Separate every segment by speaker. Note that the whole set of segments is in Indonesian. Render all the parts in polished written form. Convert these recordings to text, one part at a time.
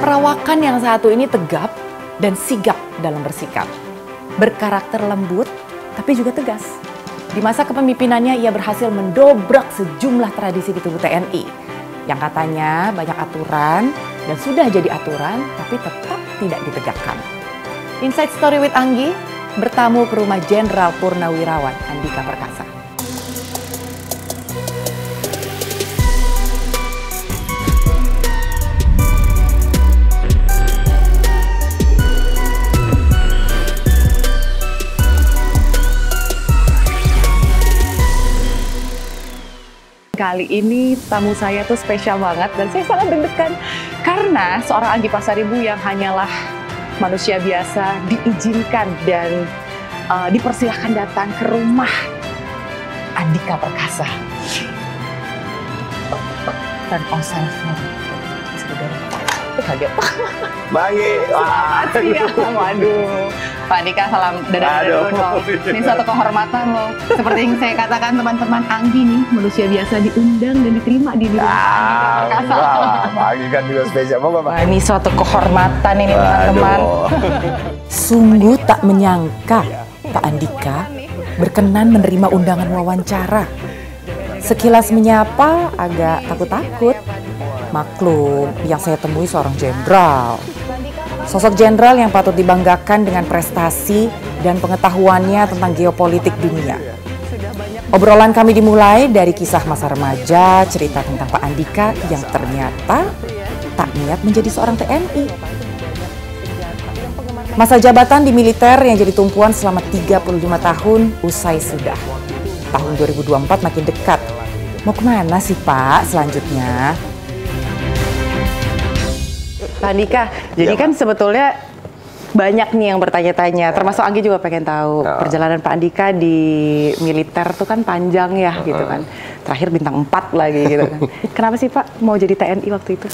Speaker 1: Perawakan yang satu ini tegap dan sigap dalam bersikap. Berkarakter lembut, tapi juga tegas. Di masa kepemimpinannya, ia berhasil mendobrak sejumlah tradisi di tubuh TNI. Yang katanya banyak aturan dan sudah jadi aturan, tapi tetap tidak ditegakkan. Inside Story with Anggi bertamu ke rumah Jenderal Purnawirawan Andika Perkasa. Kali ini tamu saya tuh spesial banget dan saya sangat deg-degan karena seorang Anggi Pasaribu yang hanyalah manusia biasa diizinkan dan dipersilahkan datang ke rumah Andika Perkasa. Dan kaget.
Speaker 2: Bangi.
Speaker 1: Selamat siang. Waduh. Pak Andika, salam dadah dulu. Ini suatu kehormatan loh. Seperti yang saya katakan teman-teman, Anggi nih manusia biasa diundang dan diterima di rumah Andika Perkasa.
Speaker 2: Pak Anggi kan juga spesial.
Speaker 1: Wah, ini suatu kehormatan ini teman-teman. Sungguh tak menyangka Pak Andika berkenan menerima undangan wawancara. Sekilas menyapa agak takut-takut. Maklum, yang saya temui seorang jenderal. Sosok jenderal yang patut dibanggakan dengan prestasi dan pengetahuannya tentang geopolitik dunia. Obrolan kami dimulai dari kisah masa remaja, cerita tentang Pak Andika yang ternyata tak niat menjadi seorang TNI. Masa jabatan di militer yang jadi tumpuan selama 35 tahun usai sudah. Tahun 2024 makin dekat. Mau kemana sih Pak selanjutnya? Pak Andika, jadi kan sebetulnya banyak nih yang bertanya-tanya, termasuk Anggi juga pengen tahu. Perjalanan Pak Andika di militer tuh kan panjang ya gitu kan. Terakhir bintang 4 lagi gitu kan. Kenapa sih Pak mau jadi TNI waktu itu?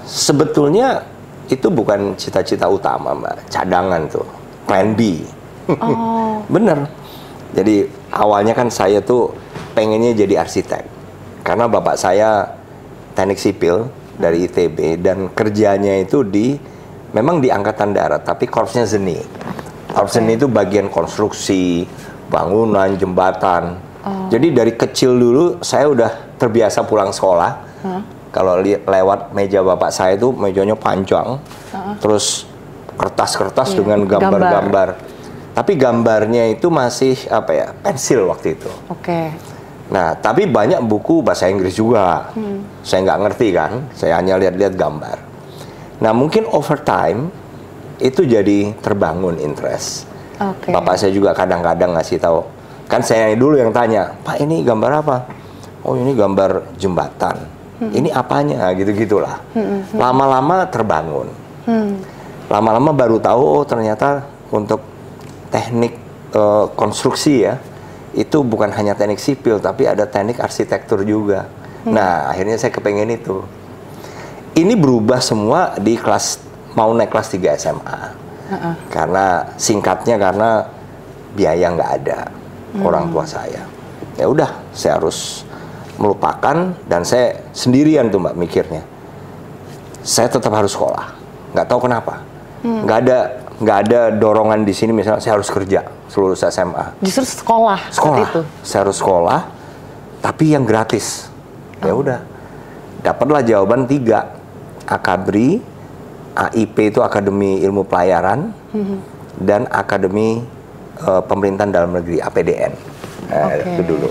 Speaker 2: Sebetulnya itu bukan cita-cita utama Mbak, cadangan tuh, plan B.
Speaker 1: Oh.
Speaker 2: Bener. Jadi awalnya kan saya tuh pengennya jadi arsitek. Karena bapak saya teknik sipil dari ITB dan kerjanya itu memang di Angkatan Darat, tapi korpsnya seni. Korps seni itu bagian konstruksi, bangunan, jembatan. Jadi dari kecil dulu saya udah terbiasa pulang sekolah. Kalau lewat meja bapak saya itu mejanya panjang, terus kertas-kertas dengan gambar-gambar. Tapi gambarnya itu masih pensil waktu itu. Nah, tapi banyak buku bahasa Inggris juga. Saya nggak ngerti kan, saya hanya lihat-lihat gambar. Nah, mungkin over time itu jadi terbangun interest. Bapak saya juga kadang-kadang ngasih tahu. Kan saya dulu yang tanya, Pak ini gambar apa? Oh ini gambar jembatan. Ini apanya? Gitu-gitulah. Lama-lama terbangun. Lama-lama baru tahu, oh ternyata untuk teknik konstruksi ya, itu bukan hanya teknik sipil, tapi ada teknik arsitektur juga. Nah, akhirnya saya kepengen itu. Ini berubah semua di mau naik kelas 3 SMA. Karena singkatnya, karena biaya nggak ada orang tua saya. Ya udah, saya harus melupakan, dan saya sendirian tuh Mbak mikirnya. Saya tetap harus sekolah. Nggak tahu kenapa. Nggak ada dorongan di sini, misalnya saya harus kerja seluruh SMA.
Speaker 1: Justru sekolah itu.
Speaker 2: Saya harus sekolah, tapi yang gratis. Ya udah, dapatlah jawaban 3, Akabri, AIP itu Akademi Ilmu Pelayaran, dan Akademi Pemerintahan Dalam Negeri APDN. Itu dulu.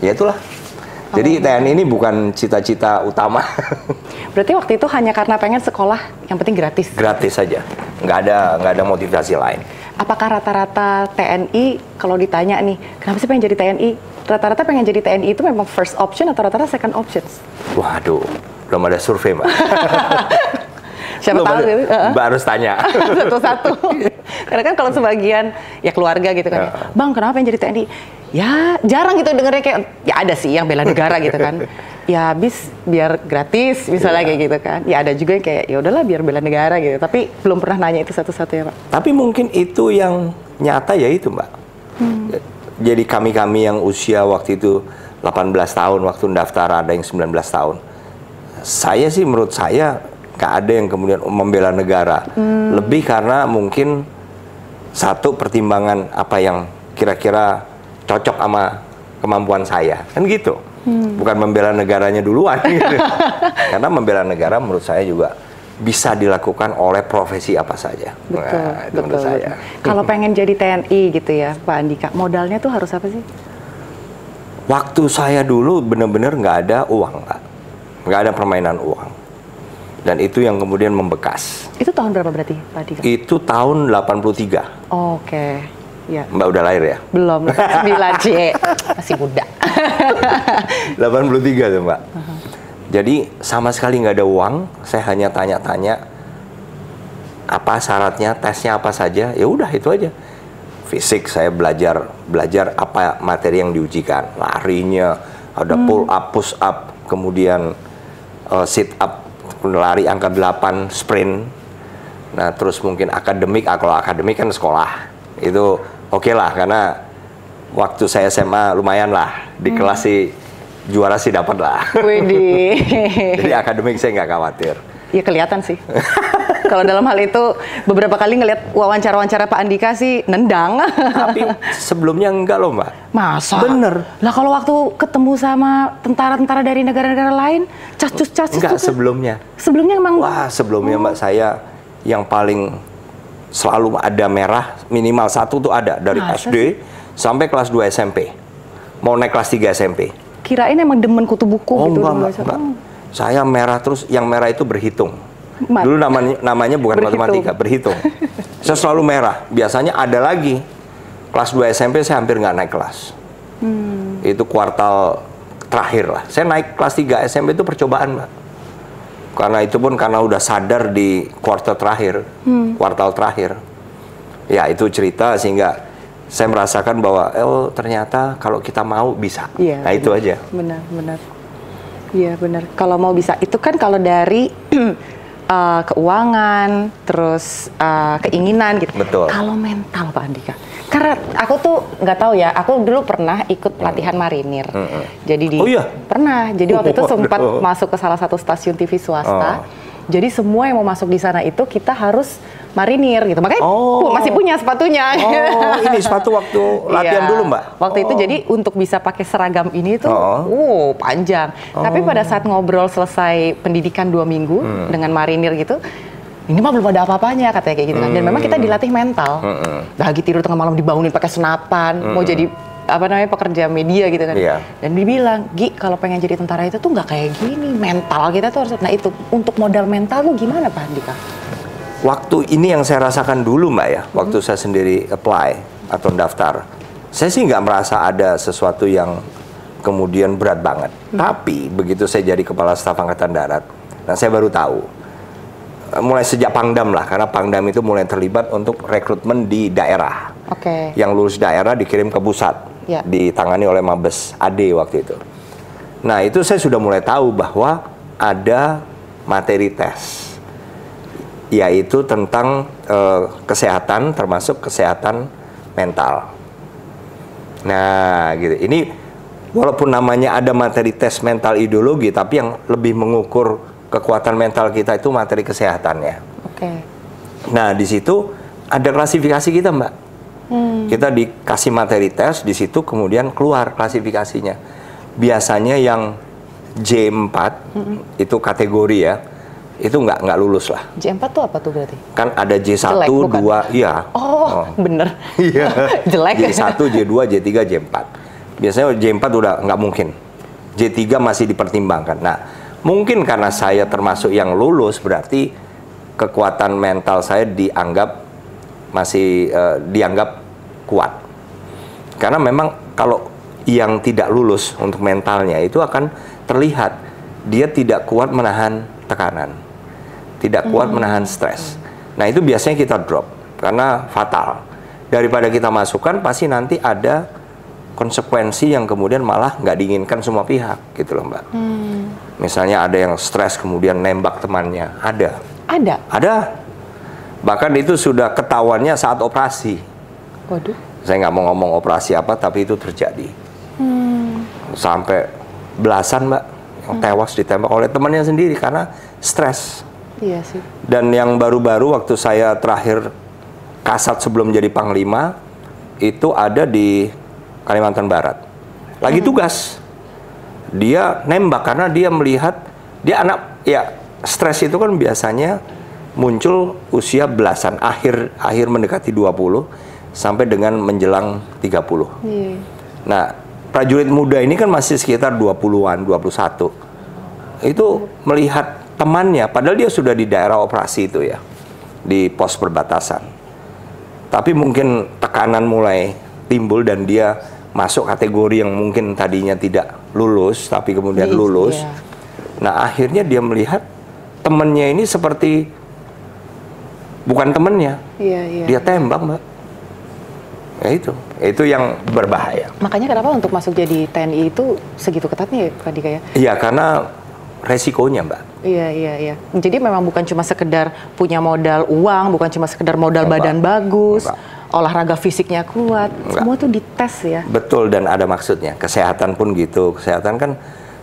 Speaker 2: Ya itulah. Jadi TNI ini bukan cita-cita utama.
Speaker 1: Berarti waktu itu hanya karena pengen sekolah, yang penting gratis?
Speaker 2: Gratis saja, nggak ada motivasi lain.
Speaker 1: Apakah rata-rata TNI, kalau ditanya nih, kenapa sih pengen jadi TNI? Rata-rata pengen jadi TNI itu memang first option atau rata-rata second options?
Speaker 2: Waduh, belum ada survei Mbak.
Speaker 1: Siapa tahu gitu.
Speaker 2: Mbak harus tanya.
Speaker 1: Satu-satu. Karena kan kalau sebagian ya keluarga gitu kan, Bang kenapa pengen jadi TNI? Ya jarang gitu dengernya, kayak ya ada sih yang bela negara gitu kan. Ya habis biar gratis misalnya kayak gitu kan. Ya ada juga yang kayak ya udahlah biar bela negara gitu. Tapi belum pernah nanya itu satu-satu ya Pak.
Speaker 2: Tapi mungkin itu yang nyata ya itu Mbak. Jadi kami-kami yang usia waktu itu 18 tahun waktu daftar, ada yang 19 tahun. Saya sih menurut saya nggak ada yang kemudian membela negara. Lebih karena mungkin satu pertimbangan apa yang kira-kira cocok sama kemampuan saya, kan gitu. Bukan membela negaranya duluan gitu. Karena membela negara menurut saya juga bisa dilakukan oleh profesi apa saja.
Speaker 3: Betul,
Speaker 2: Nah, itu
Speaker 3: betul,
Speaker 2: menurut saya.
Speaker 3: Kalau pengen jadi TNI gitu ya, Pak Andika, modalnya tuh harus apa sih?
Speaker 2: Waktu saya dulu benar-benar nggak ada uang, Pak. Nggak ada permainan uang. Dan itu yang kemudian membekas.
Speaker 3: Itu tahun berapa berarti, Pak Andika?
Speaker 2: Itu tahun 83.
Speaker 3: Oke, ya.
Speaker 2: Mbak udah lahir ya?
Speaker 3: Belum, 9 C, masih muda.
Speaker 2: 83 tuh, Mbak. Jadi sama sekali nggak ada uang. Saya hanya tanya-tanya apa syaratnya, tesnya apa saja. Ya udah itu aja. Fisik saya belajar apa materi yang diujikan. Larinya ada pull up, push up, kemudian sit up, lari angka 8, sprint. Nah terus mungkin akademik, kalau akademik kan sekolah itu oke lah, karena waktu saya SMA lumayan lah di kelas sih, juara sih dapat lah.
Speaker 3: Widih.
Speaker 2: Jadi akademik saya nggak khawatir.
Speaker 3: Ya kelihatan sih. Kalau dalam hal itu beberapa kali ngelihat wawancara-wawancara Pak Andika sih nendang.
Speaker 2: Tapi sebelumnya enggak loh, Mbak.
Speaker 3: Masa?
Speaker 2: Bener.
Speaker 3: Lah kalau waktu ketemu sama tentara-tentara dari negara-negara lain, cas-cus
Speaker 2: Enggak,
Speaker 3: tuh,
Speaker 2: sebelumnya.
Speaker 3: Sebelumnya emang.
Speaker 2: Wah, sebelumnya Mbak, saya yang paling selalu ada merah, minimal 1 tuh ada. Dari
Speaker 3: Masa
Speaker 2: SD sampai kelas 2 SMP. Mau naik kelas 3 SMP.
Speaker 3: Kirain emang demen kutu buku
Speaker 2: Oh,
Speaker 3: gitu.
Speaker 2: enggak, Mbak. Saya merah terus, yang merah itu berhitung. Dulu namanya bukan matematika, berhitung. Saya selalu merah. Biasanya ada lagi. Kelas 2 SMP saya hampir nggak naik kelas. Itu kuartal terakhir lah. Saya naik kelas 3 SMP itu percobaan, Mbak. Karena itu pun karena udah sadar di kuartal terakhir. Kuartal terakhir. Ya itu cerita sehingga saya merasakan bahwa ternyata kalau kita mau bisa.
Speaker 3: Iya,
Speaker 2: nah itu aja.
Speaker 3: Benar. Iya benar. Kalau mau bisa itu kan kalau dari keuangan, terus keinginan gitu.
Speaker 2: Betul.
Speaker 3: Kalau mental Pak Andika, karena aku tuh nggak tahu ya. Aku dulu pernah ikut pelatihan marinir. Jadi pernah. Jadi waktu itu sempat masuk ke salah satu stasiun TV swasta. Jadi semua yang mau masuk di sana itu kita harus marinir gitu. Makanya masih punya sepatunya.
Speaker 2: Oh, ini sepatu waktu latihan dulu, Mbak?
Speaker 3: Waktu itu jadi untuk bisa pakai seragam ini tuh panjang. Tapi pada saat ngobrol selesai pendidikan 2 minggu dengan marinir gitu, ini mah belum ada apa-apanya katanya kayak gitu kan. Dan memang kita dilatih mental. Lagi tidur tengah malam dibangunin pakai senapan, mau jadi pekerja media gitu kan. Dan dibilang, Gi, kalau pengen jadi tentara itu tuh nggak kayak gini, mental kita tuh harus. Nah itu, untuk modal mental tuh gimana Pak Andika?
Speaker 2: Waktu ini yang saya rasakan dulu, Mbak ya, waktu saya sendiri apply atau daftar, saya sih nggak merasa ada sesuatu yang kemudian berat banget. Tapi begitu saya jadi Kepala Staf Angkatan Darat, nah saya baru tahu, mulai sejak Pangdam lah, karena Pangdam itu mulai terlibat untuk rekrutmen di daerah. Yang lulus daerah dikirim ke pusat, ditangani oleh Mabes AD waktu itu. Nah itu saya sudah mulai tahu bahwa ada materi tes, yaitu tentang kesehatan, termasuk kesehatan mental. Nah, gitu. Ini walaupun namanya ada materi tes mental ideologi, tapi yang lebih mengukur kekuatan mental kita itu materi kesehatannya. Nah, di situ ada klasifikasi kita, Mbak. Kita dikasih materi tes, di situ kemudian keluar klasifikasinya. Biasanya yang J4 itu kategori ya. Itu nggak lulus lah.
Speaker 3: J4 tuh apa tuh berarti?
Speaker 2: Kan ada J1,
Speaker 3: Jelek, bukan?
Speaker 2: 2, iya.
Speaker 3: Bener.
Speaker 2: Iya.
Speaker 3: Jelek.
Speaker 2: J1, J2, J3, J4. Biasanya J4 udah nggak mungkin. J3 masih dipertimbangkan. Nah, mungkin karena saya termasuk yang lulus, berarti kekuatan mental saya dianggap kuat. Karena memang kalau yang tidak lulus untuk mentalnya itu akan terlihat dia tidak kuat menahan tekanan, tidak kuat menahan stres. Nah itu biasanya kita drop karena fatal. Daripada kita masukkan, pasti nanti ada konsekuensi yang kemudian malah nggak diinginkan semua pihak, gitu loh, Mbak. Misalnya ada yang stres kemudian nembak temannya, ada. Bahkan itu sudah ketahuannya saat operasi.
Speaker 3: Waduh.
Speaker 2: Saya nggak mau ngomong operasi apa, tapi itu terjadi. Sampai belasan, Mbak, yang tewas ditembak oleh temannya sendiri karena stres.
Speaker 3: Iya sih.
Speaker 2: Dan yang baru-baru waktu saya terakhir kasat sebelum jadi Panglima, itu ada di Kalimantan Barat. Lagi tugas. Dia nembak karena dia melihat, dia anak, ya stres itu kan biasanya muncul usia belasan, akhir mendekati 20, sampai dengan menjelang 30.
Speaker 3: Iya.
Speaker 2: Nah, prajurit muda ini kan masih sekitar 20-an, 21. Itu melihat temannya, padahal dia sudah di daerah operasi itu ya, di pos perbatasan. Tapi mungkin tekanan mulai timbul dan dia masuk kategori yang mungkin tadinya tidak lulus, tapi kemudian lulus.
Speaker 3: Iya.
Speaker 2: Nah, akhirnya dia melihat temannya ini seperti bukan temannya.
Speaker 3: Iya, iya.
Speaker 2: Dia tembak, Mbak. Ya itu yang berbahaya.
Speaker 3: Makanya kenapa untuk masuk jadi TNI itu segitu ketatnya ya, Pak Dika ya?
Speaker 2: Iya, karena resikonya, Mbak.
Speaker 3: Iya. Jadi memang bukan cuma sekedar punya modal uang, bukan cuma sekedar modal
Speaker 2: Enggak.
Speaker 3: badan bagus,
Speaker 2: Enggak.
Speaker 3: olahraga fisiknya kuat, semua tuh dites ya.
Speaker 2: Betul, dan ada maksudnya. Kesehatan pun gitu. Kesehatan kan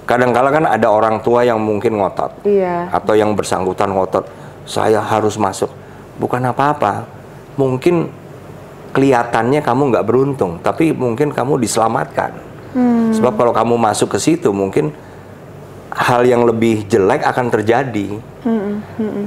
Speaker 2: kadang-kala kan ada orang tua yang mungkin ngotot.
Speaker 3: Iya.
Speaker 2: Atau yang bersangkutan ngotot, saya harus masuk. Bukan apa-apa. Mungkin kelihatannya kamu nggak beruntung, tapi mungkin kamu diselamatkan. Sebab kalau kamu masuk ke situ, mungkin hal yang lebih jelek akan terjadi.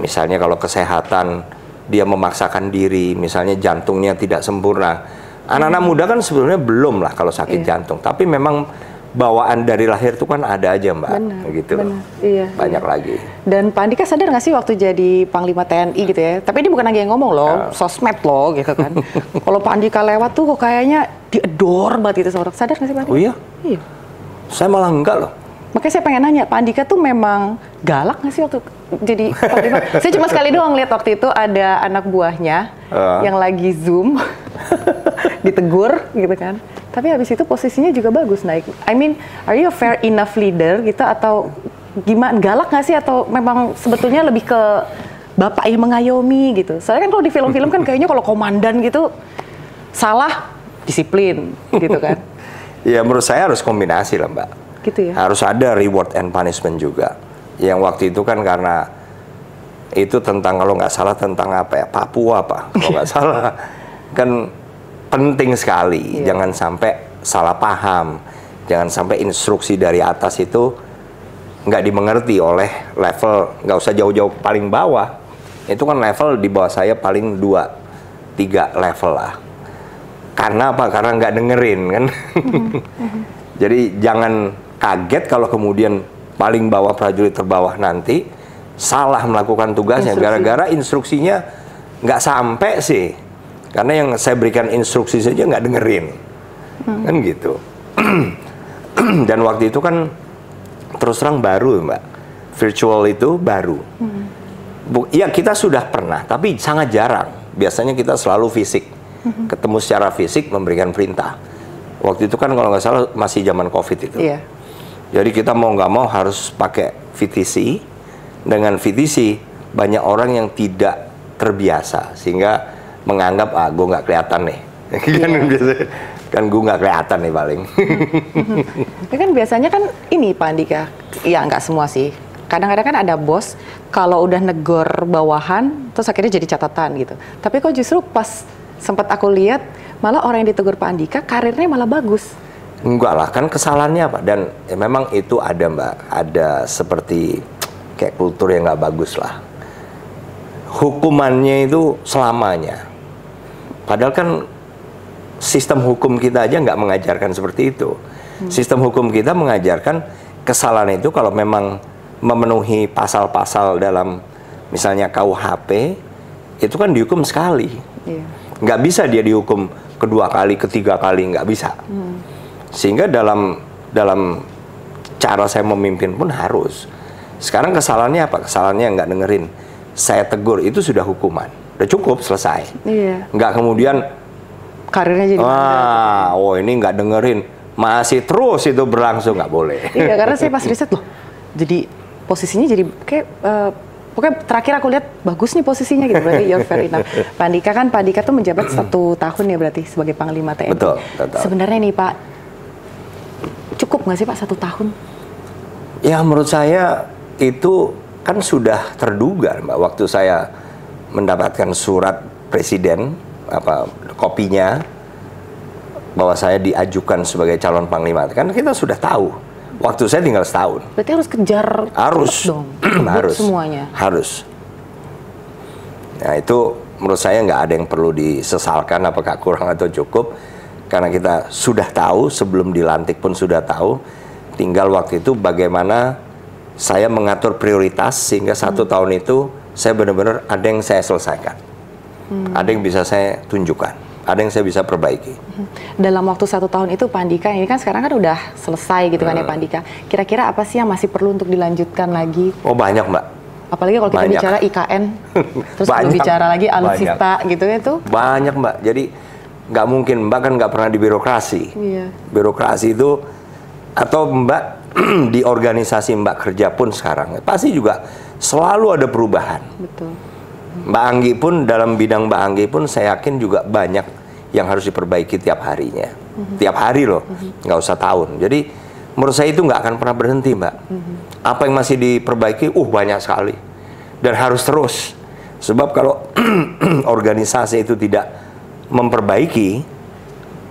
Speaker 2: Misalnya kalau kesehatan, dia memaksakan diri, misalnya jantungnya tidak sempurna. Anak-anak muda kan sebenarnya belum lah kalau sakit jantung, tapi memang bawaan dari lahir itu kan ada aja, Mbak.
Speaker 3: Benar,
Speaker 2: Gitu.
Speaker 3: benar. Iya,
Speaker 2: Banyak lagi.
Speaker 3: Dan Pak Andika sadar nggak sih waktu jadi Panglima TNI gitu ya? Tapi ini bukan lagi yang ngomong loh, sosmed loh gitu kan. Kalau Pak Andika lewat tuh kok kayaknya diador banget gitu sama orang. Sadar nggak sih Pak Andika?
Speaker 2: Oh iya?
Speaker 3: Iya.
Speaker 2: Saya malah enggak loh.
Speaker 3: Makanya saya pengen nanya, Pak Andika tuh memang galak nggak sih waktu jadi Panglima? Saya cuma sekali doang lihat waktu itu ada anak buahnya yang lagi Zoom, ditegur gitu kan. Tapi habis itu posisinya juga bagus naik. I mean, are you a fair enough leader gitu atau gimana? Galak nggak sih atau memang sebetulnya lebih ke bapak yang mengayomi gitu? Soalnya kan kalau di film-film kan kayaknya kalau komandan gitu salah disiplin gitu kan.
Speaker 2: Ya menurut saya harus kombinasi lah, Mbak.
Speaker 3: Gitu ya.
Speaker 2: Harus ada reward and punishment juga. Yang waktu itu kan karena itu tentang kalau nggak salah tentang apa ya, Papua apa kalau nggak salah, kan penting sekali. Jangan sampai salah paham, jangan sampai instruksi dari atas itu nggak dimengerti oleh level, nggak usah jauh-jauh paling bawah, itu kan level di bawah saya paling 2-3 level lah. Karena apa? Karena nggak dengerin kan. Jadi jangan kaget kalau kemudian paling bawah prajurit terbawah nanti salah melakukan tugasnya gara-gara instruksinya nggak sampai sih. Karena yang saya berikan instruksi saja nggak dengerin, kan gitu. Dan waktu itu kan terus terang baru, Mbak. Virtual itu baru. Ya kita sudah pernah, tapi sangat jarang. Biasanya kita selalu fisik, ketemu secara fisik memberikan perintah. Waktu itu kan kalau nggak salah masih zaman COVID itu.
Speaker 3: Iya.
Speaker 2: Jadi kita mau nggak mau harus pakai VTC. Dengan VTC banyak orang yang tidak terbiasa sehingga menganggap gue nggak kelihatan nih. Kan gue nggak kelihatan nih paling.
Speaker 3: Ya kan biasanya kan ini Pak Andika, ya nggak semua sih. Kadang-kadang kan ada bos kalau udah negor bawahan terus akhirnya jadi catatan gitu. Tapi kok justru pas sempat aku lihat malah orang yang ditegur Pak Andika karirnya malah bagus.
Speaker 2: Enggak lah, kan kesalahannya apa? Dan ya memang itu ada, Mbak, ada seperti kayak kultur yang nggak bagus lah. Hukumannya itu selamanya. Padahal kan sistem hukum kita aja nggak mengajarkan seperti itu. Sistem hukum kita mengajarkan kesalahan itu kalau memang memenuhi pasal-pasal dalam misalnya KUHP, itu kan dihukum sekali. Nggak bisa dia dihukum kedua kali, ketiga kali, nggak bisa. Sehingga dalam cara saya memimpin pun harus. Sekarang kesalahannya apa? Kesalahannya nggak dengerin. Saya tegur, itu sudah hukuman. Udah cukup, selesai.
Speaker 3: Iya.
Speaker 2: Nggak kemudian
Speaker 3: Karirnya jadi
Speaker 2: ini nggak dengerin. Masih terus itu berlangsung, nggak boleh.
Speaker 3: Iya, karena saya pas riset loh. Jadi posisinya jadi kayak pokoknya terakhir aku lihat bagus nih posisinya gitu, berarti you're fair enough. Pak Andika tuh menjabat 1 tahun ya berarti sebagai Panglima TNI.
Speaker 2: Betul.
Speaker 3: Sebenarnya nih Pak, cukup nggak sih Pak 1 tahun?
Speaker 2: Ya menurut saya itu kan sudah terduga, Mbak, waktu saya mendapatkan surat presiden, kopinya, bahwa saya diajukan sebagai calon panglima. Kan kita sudah tahu. Waktu saya tinggal setahun.
Speaker 3: Berarti harus kejar dong.
Speaker 2: Harus.
Speaker 3: Semuanya.
Speaker 2: Harus. Nah, itu menurut saya nggak ada yang perlu disesalkan apakah kurang atau cukup. Karena kita sudah tahu, sebelum dilantik pun sudah tahu. Tinggal waktu itu bagaimana saya mengatur prioritas sehingga 1 tahun itu saya benar-benar ada yang saya selesaikan. Ada yang bisa saya tunjukkan. Ada yang saya bisa perbaiki.
Speaker 3: Dalam waktu 1 tahun itu Pak Andika, ini kan sekarang kan udah selesai gitu kan ya Pak Andika. Kira-kira apa sih yang masih perlu untuk dilanjutkan lagi?
Speaker 2: Oh, banyak, Mbak.
Speaker 3: Apalagi kalau kita bicara IKN, terus kalau bicara lagi alutsista gitu ya tuh.
Speaker 2: Banyak, Mbak. Jadi nggak mungkin, Mbak kan nggak pernah di birokrasi.
Speaker 3: Iya.
Speaker 2: Birokrasi itu, atau Mbak di organisasi Mbak kerja pun sekarang, pasti juga selalu ada perubahan.
Speaker 3: Betul.
Speaker 2: Mbak Anggi pun, dalam bidang Mbak Anggi pun saya yakin juga banyak yang harus diperbaiki tiap harinya. Tiap hari loh, nggak usah tahun. Jadi menurut saya itu nggak akan pernah berhenti, Mbak. Apa yang masih diperbaiki, banyak sekali. Dan harus terus. Sebab kalau organisasi itu tidak memperbaiki,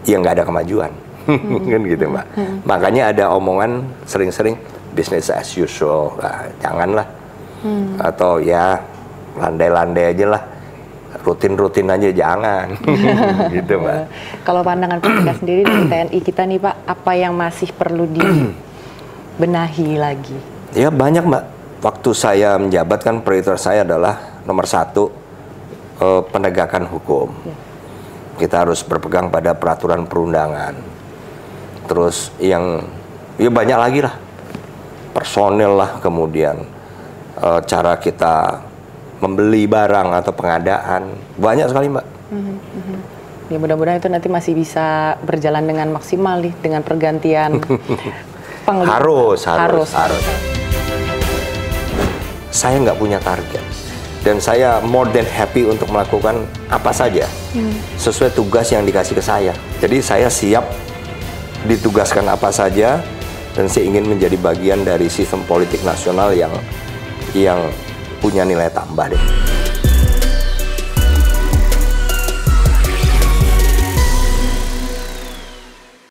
Speaker 2: ya nggak ada kemajuan. Kan gitu, Mbak. Makanya ada omongan sering-sering, business as usual. Nah, janganlah. Atau ya landai-landai aja lah, rutin-rutin aja jangan. Gitu, Mbak.
Speaker 3: Kalau pandangan Pak Andika sendiri dari TNI kita nih Pak, apa yang masih perlu dibenahi lagi?
Speaker 2: Ya banyak, Mbak. Waktu saya menjabat kan prioritas saya adalah nomor 1 penegakan hukum. Kita harus berpegang pada peraturan perundangan. Terus yang ya banyak lagi lah, personel lah, kemudian cara kita membeli barang atau pengadaan, banyak sekali, Mbak.
Speaker 3: Ya mudah-mudahan itu nanti masih bisa berjalan dengan maksimal nih, dengan pergantian panglima.
Speaker 2: Harus. Saya nggak punya target, dan saya more than happy untuk melakukan apa saja sesuai tugas yang dikasih ke saya. Jadi saya siap ditugaskan apa saja, dan saya ingin menjadi bagian dari sistem politik nasional yang punya nilai tambah deh.